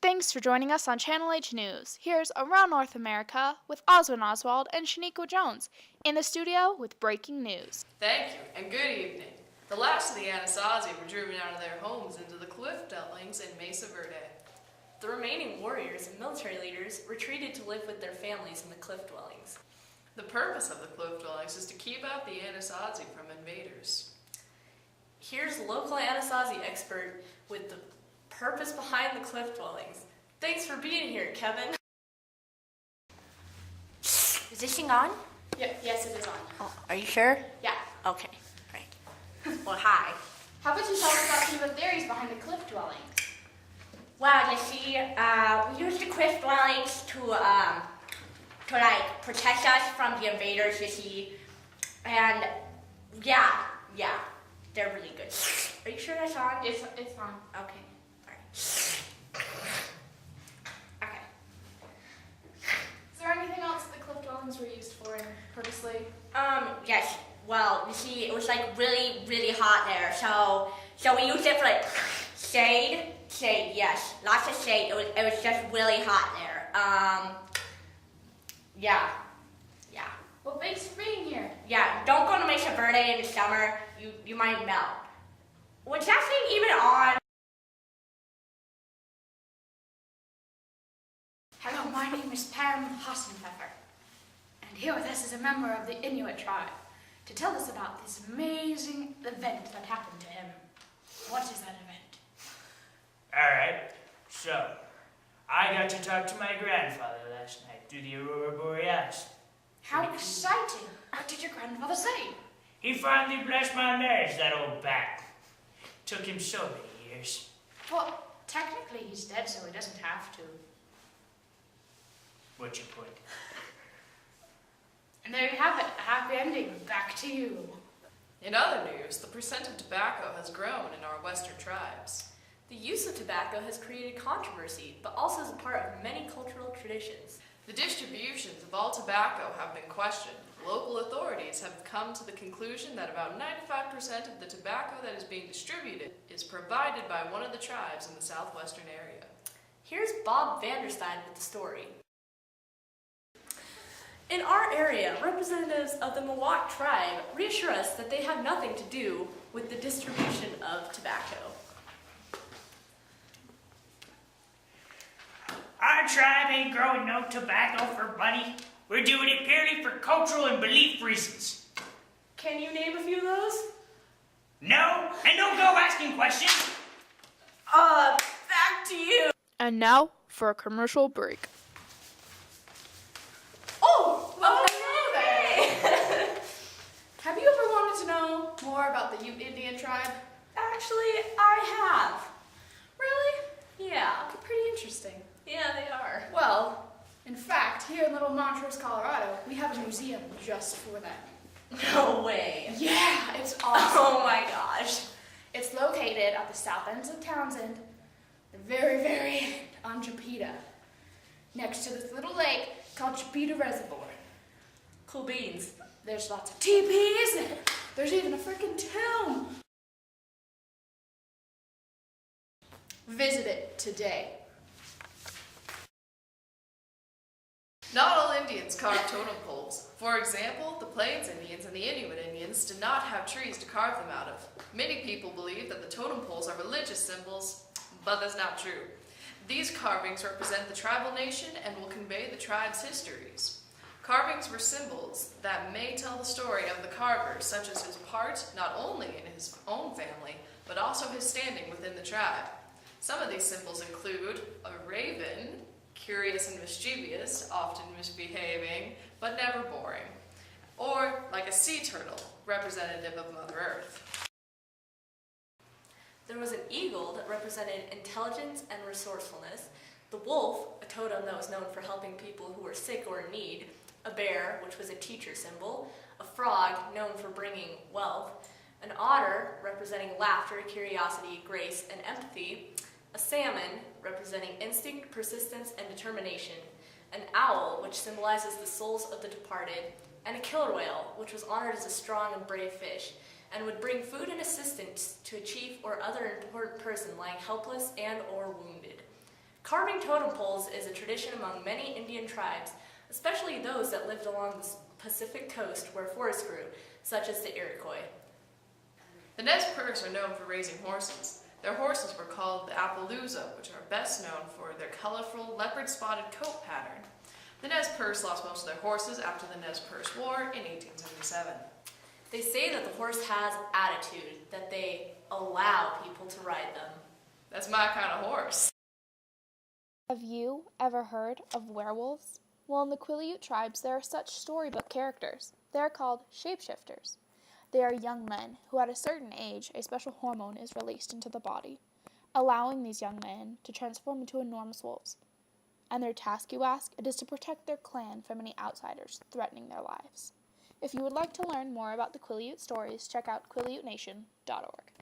Thanks for joining us on Channel H News. Here's Around North America with Oswin Oswald and Shaniqua Jones in the studio with breaking news. Thank you, and good evening. The last of the Anasazi were driven out of their homes into the cliff dwellings in Mesa Verde. The remaining warriors and military leaders retreated to live with their families in the cliff dwellings. The purpose of the cliff dwellings is to keep out the Anasazi from invaders. Here's local Anasazi expert with the purpose behind the cliff dwellings. Thanks for being here, Kevin. Is this thing on? Yes, it is on. Oh, are you sure? Yeah. Okay, great. Well, hi. How about you tell us about some of the theories behind the cliff dwelling? Well, you see, we use the cliff dwellings to like protect us from the invaders, you see. And yeah, they're really good. Are you sure that's on? It's on. Okay, all right. Okay. Is there anything else the cliff dwellings were used for purposely? Yes. Well, you see, it was like really, really hot there, so we used it for like shade, yes, lots of shade. It was just really hot there. Yeah. Well, thanks for being here. Yeah, don't go to Mesa Verde in the summer. You might melt. What's that thing even on? Hello, my name is Pam Hassenpfeffer, and here with us is a member of the Inuit tribe to tell us about this amazing event that happened to him. What is that event? Alright, so, I got to talk to my grandfather last night through the Aurora Borealis. How exciting! What did your grandfather say? He finally blessed my marriage, that old bat. Took him so many years. Well, technically he's dead, so he doesn't have to. What's your point? And there you have it, a happy ending. Back to you. In other news, the percent of tobacco has grown in our western tribes. The use of tobacco has created controversy, but also is a part of many cultural traditions. The distributions of all tobacco have been questioned. Local authorities have come to the conclusion that about 95% of the tobacco that is being distributed is provided by one of the tribes in the southwestern area. Here's Bob Vanderstein with the story. In our area, representatives of the Miwok tribe reassure us that they have nothing to do with the distribution of tobacco. Our tribe ain't growing no tobacco for money. We're doing it purely for cultural and belief reasons. Can you name a few of those? No, and don't go asking questions. Back to you. And now for a commercial break. Hello there! Have you ever wanted to know more about the Ute Indian tribe? Actually, I have. Really? Yeah. Pretty interesting. Yeah, they are. Well, in fact, here in Little Montrose, Colorado, we have a museum just for them. No way. Yeah, it's awesome. Oh my gosh. It's located at the south ends of Townsend, the very, very end on Chipeta, next to this little lake called Chipeta Reservoir. Cool beans. There's lots of teepees, and there's even a freaking tomb. Visit it today. Not all Indians carve totem poles. For example, the Plains Indians and the Inuit Indians did not have trees to carve them out of. Many people believe that the totem poles are religious symbols, but that's not true. These carvings represent the tribal nation and will convey the tribe's histories. Carvings were symbols that may tell the story of the carver, such as his part not only in his own family, but also his standing within the tribe. Some of these symbols include a raven, curious and mischievous, often misbehaving, but never boring. Or like a sea turtle, representative of Mother Earth. There was an eagle that represented intelligence and resourcefulness, the wolf, a totem that was known for helping people who were sick or in need, a bear, which was a teacher symbol, a frog, known for bringing wealth, an otter, representing laughter, curiosity, grace, and empathy, a salmon, representing instinct, persistence, and determination, an owl, which symbolizes the souls of the departed, and a killer whale, which was honored as a strong and brave fish, and would bring food and assistance to a chief or other important person lying helpless and or wounded. Carving totem poles is a tradition among many Indian tribes, especially those that lived along the Pacific coast where forests grew, such as the Iroquois. The Nez Perce are known for raising horses. Their horses were called the Appaloosa, which are best known for their colorful leopard-spotted coat pattern. The Nez Perce lost most of their horses after the Nez Perce War in 1877. They say that the horse has attitude, that they allow people to ride them. That's my kind of horse. Have you ever heard of werewolves? Well, in the Quileute tribes, there are such storybook characters. They are called shapeshifters. They are young men who, at a certain age, a special hormone is released into the body, allowing these young men to transform into enormous wolves. And their task, you ask, it is to protect their clan from any outsiders threatening their lives. If you would like to learn more about the Quileute stories, check out QuileuteNation.org.